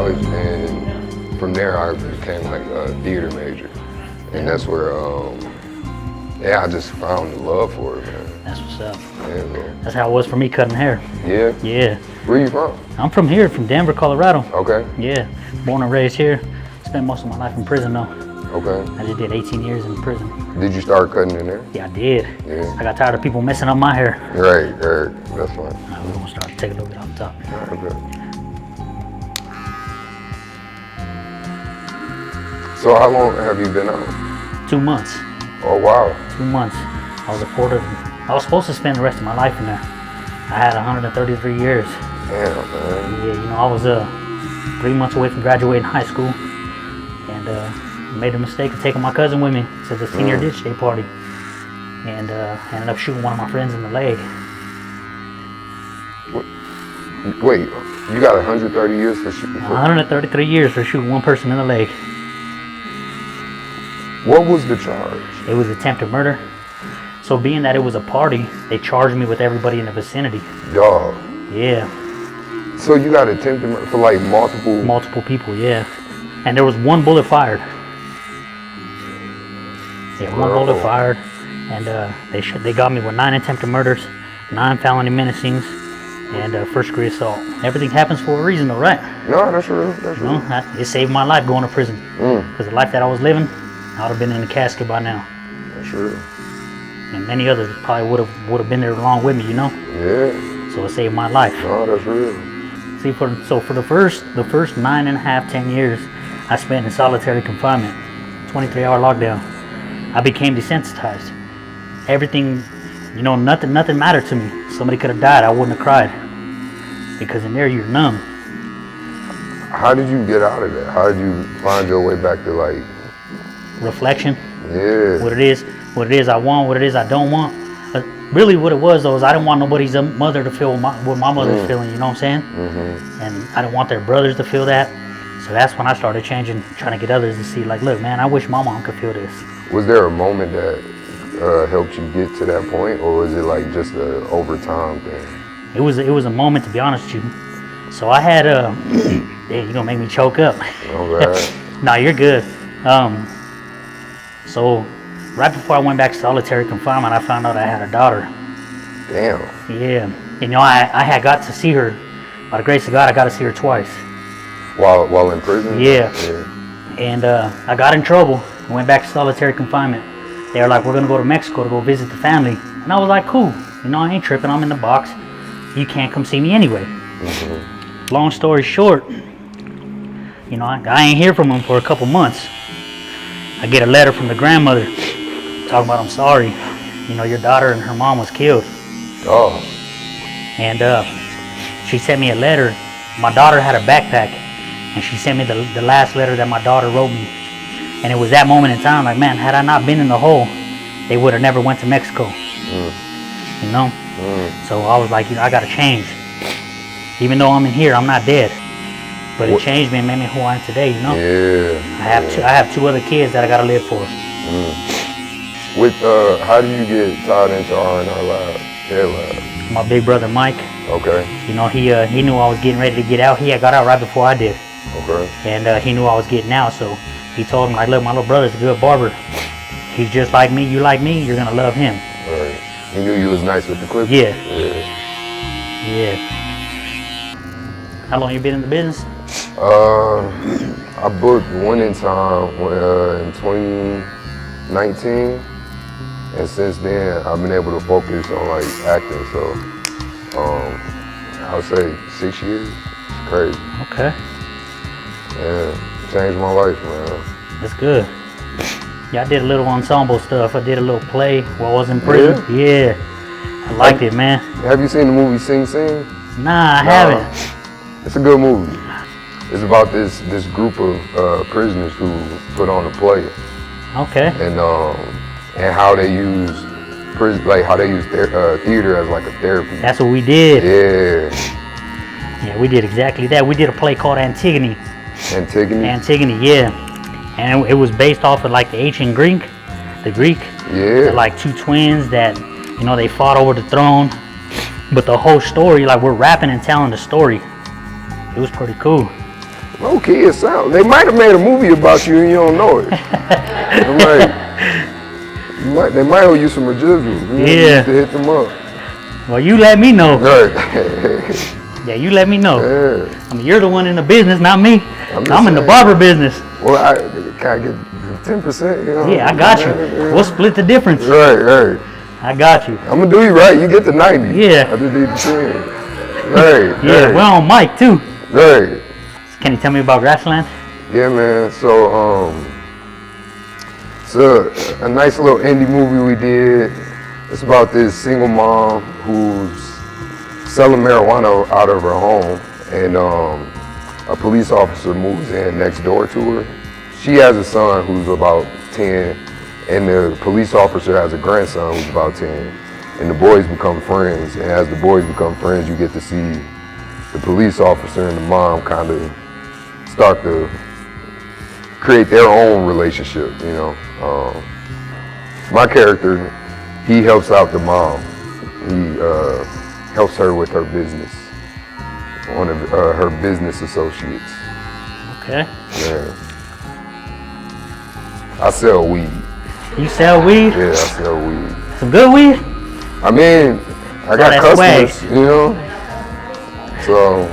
college, and from there I became like a theater major, and that's where I just found the love for it, man. That's what's up. Yeah, man. That's how it was for me cutting hair. Yeah? Yeah. Where you from? I'm from here, from Denver, Colorado. Okay. Yeah. Born and raised here. Spent most of my life in prison though. Okay. I just did 18 years in prison. Did you start cutting in there? Yeah, I did. Yeah. I got tired of people messing up my hair. Right. That's fine. We're gonna start to take a little bit off the top. Okay. So how long have you been out? 2 months. Oh, wow. 2 months. I was deported. I was supposed to spend the rest of my life in there. I had 133 years. Damn, man. Yeah, I was 3 months away from graduating high school, and made a mistake of taking my cousin with me to the senior ditch day party, and ended up shooting one of my friends in the leg. Wait, you got 130 years for shooting? 133 years for shooting one person in the leg. What was the charge? It was attempted murder. So being that it was a party, they charged me with everybody in the vicinity. Dog. Yeah. So you got attempted murder for like multiple? Multiple people, yeah. And there was one bullet fired. Yeah, one bullet fired. And they got me with 9 attempted murders, 9 felony menacings, and first degree assault. Everything happens for a reason though, right? No, that's real. That's real. It saved my life going to prison. Because the life that I was living, I would have been in the casket by now. That's real. And many others probably would have been there along with me, you know? Yeah. So it saved my life. No, that's real. See, for the first 9.5, 10 years, I spent in solitary confinement, 23-hour lockdown. I became desensitized. Everything, nothing mattered to me. Somebody could have died, I wouldn't have cried. Because in there, you're numb. How did you get out of that? How did you find your way back to like? Reflection. Yeah. What it is I want, what it is I don't want. But really what it was though is I didn't want nobody's mother to feel what my mother's feeling, you know what I'm saying? And I didn't want their brothers to feel that. So that's when I started changing, trying to get others to see like, look man, I wish my mom could feel this. Was there a moment that helped you get to that point, or was it like just an overtime thing? It was a moment, to be honest with you. So I had you're gonna make me choke up. Okay. Nah, you're good. So right before I went back to solitary confinement, I found out I had a daughter. Damn. Yeah. I had got to see her. By the grace of God, I got to see her twice. While in prison? Yeah. And I got in trouble. I went back to solitary confinement. They were like, we're going to go to Mexico to go visit the family. And I was like, cool. I ain't tripping. I'm in the box. You can't come see me anyway. Long story short, I ain't hear from them for a couple months. I get a letter from the grandmother talking about, I'm sorry. Your daughter and her mom was killed. Oh. And she sent me a letter. My daughter had a backpack. And she sent me the last letter that my daughter wrote me. And it was that moment in time, like, man, had I not been in the hole, they would have never went to Mexico. So I was like, I gotta change. Even though I'm in here, I'm not dead. But it changed me and made me who I am today, Yeah. I have 2 other kids that I gotta live for. With how do you get tied into R&R Head Labs? My big brother Mike. Okay. He knew I was getting ready to get out. He had got out right before I did. Okay. And he knew I was getting out, so he told him, like, look, my little brother's a good barber. He's just like me, you like me, you're gonna love him. Right. He knew you was nice with the clip? Yeah. Yeah. How long you been in the business? I booked one in time in 2019, and since then I've been able to focus on like acting. So I would say 6 years. It's crazy. Okay. Yeah, changed my life, man. That's good. Yeah, I did a little ensemble stuff. I did a little play while I was in prison. Yeah. I liked it, man. Have you seen the movie Sing Sing? Nah, I haven't. It's a good movie. It's about this group of prisoners who put on a play. Okay. And how they use theater as like a therapy. That's what we did. Yeah. Yeah, we did exactly that. We did a play called Antigone. Antigone, yeah. And it was based off of like the ancient Greek. Yeah. Like 2 twins that, they fought over the throne. But the whole story, like we're rapping and telling the story. It was pretty cool. Okay, it sounds. They might have made a movie about you and you don't know it. They might owe you some residuals. You need to hit them up. Well, you let me know. Right. Yeah, you let me know. Yeah. I mean, you're the one in the business, not me. I'm in the saying. barber business. Well, can I get 10%? You know? Yeah, I got you. We'll split the difference. Right. I got you. I'm gonna do you right. You get the 90. Yeah. I just need the 10. Right. Yeah, we're on mic too. Right. Can you tell me about Grassland? Yeah, man. So, it's a nice little indie movie we did. It's about this single mom who's selling marijuana out of her home, and a police officer moves in next door to her. She has a son who's about 10, and the police officer has a grandson who's about 10. And the boys become friends, and as the boys become friends, you get to see the police officer and the mom kind of start to create their own relationship, you know. My character, he helps out the mom. He helps her with her business, one of her business associates. Okay. Yeah. I sell weed. You sell weed? Yeah, I sell weed. Some good weed? I mean, I got customers, swag. you know. So,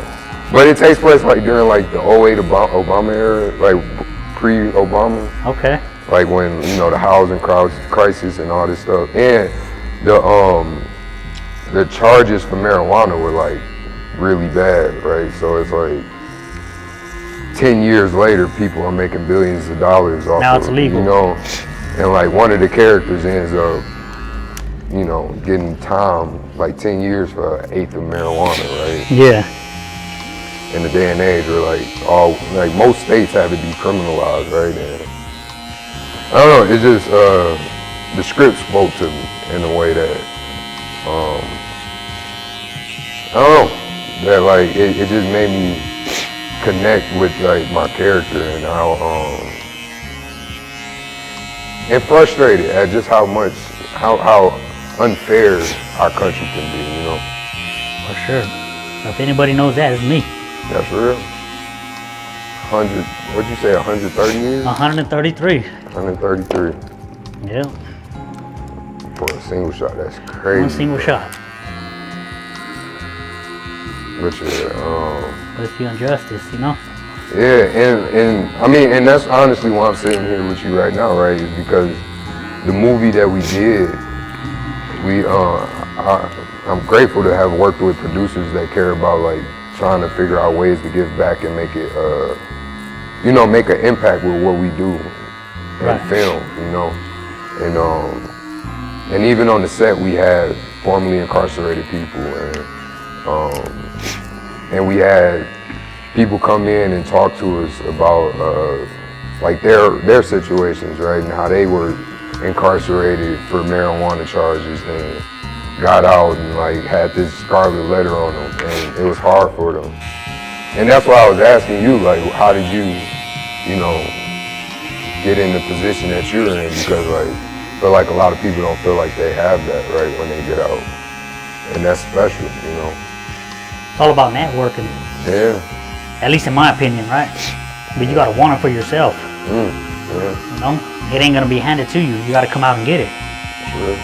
but it takes place like during like the 08 Obama era, like pre-Obama. Okay. Like when, you know, the housing crisis and all this stuff. And the charges for marijuana were like really bad, right? So it's like 10 years later, people are making billions of dollars off Now it's illegal. You know, and like one of the characters ends up, you know, getting time, like 10 years for an eighth of marijuana, right? Yeah. In the day and age where like most states have it decriminalized, right? And I don't know, it's just, the script spoke to me in a way that, I don't know, that like, it just made me connect with like my character and how, and frustrated at just how unfair our country can be, you know? For sure. If anybody knows that, it's me. That's real. 100, what'd you say, 130 years? 133. 133 Yeah. for a single shot, that's crazy. One single shot. But yeah, But it's the injustice, you know? yeah, and I mean, and that's honestly why I'm sitting here with you right now, right? Is because the movie that we did, I'm grateful to have worked with producers that care about like trying to figure out ways to give back and make it, you know, make an impact with what we do in film, you know, and even on the set we had formerly incarcerated people, and we had people come in and talk to us about like their situations, right, and how they were incarcerated for marijuana charges and got out and like had this scarlet letter on them, and it was hard for them. And that's why I was asking you, like, how did you, you know, get in the position that you're in? Because like, I feel like a lot of people don't feel like they have that, right, when they get out. And that's special, you know. It's all about networking. Yeah. At least in my opinion, right? But you gotta want it for yourself. Yeah. You know? It ain't gonna be handed to you. You gotta come out and get it. Sure.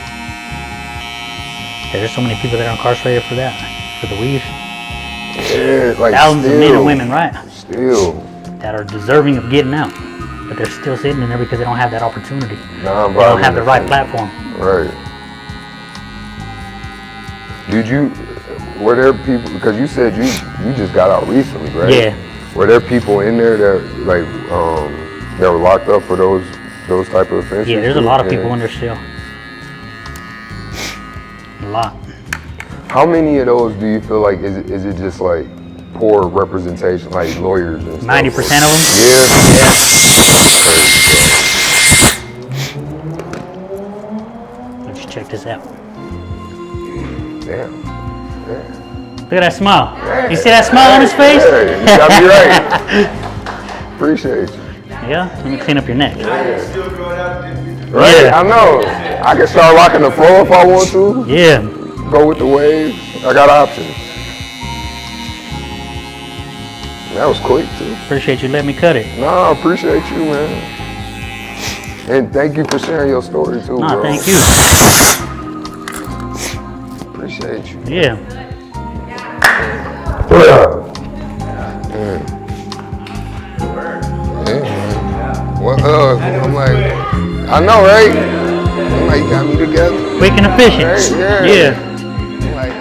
There's so many people that are incarcerated for that, for the weed. Yeah, like thousands of men and women, right? Still. That are deserving of getting out, but they're still sitting in there because they don't have that opportunity. They Non-violent don't have the right platform. Right. Were there people, because you said you just got out recently, right? Yeah. Were there people in there that like that were locked up for those type of offenses? Yeah, there's a lot of people in there still. A lot. How many of those do you feel like is it just like poor representation, like lawyers and stuff? 90% of them? Yeah. Let's check this out. Damn. Look at that smile. You see that smile on his face? Yeah, you got me right. Appreciate you. Yeah? Let me clean up your neck. Right, Yeah. I know. I can start rocking the floor if I want to. Yeah. Go with the wave. I got options. That was quick too. Appreciate you letting me cut it. No, I appreciate you, man. And thank you for sharing your story too, Nah, bro. thank you. Appreciate you. Yeah. Yeah, man. Well, I'm like, I know, right? I'm like, you got me together. Quick and efficient. Right? Yeah. Yeah. I'm like,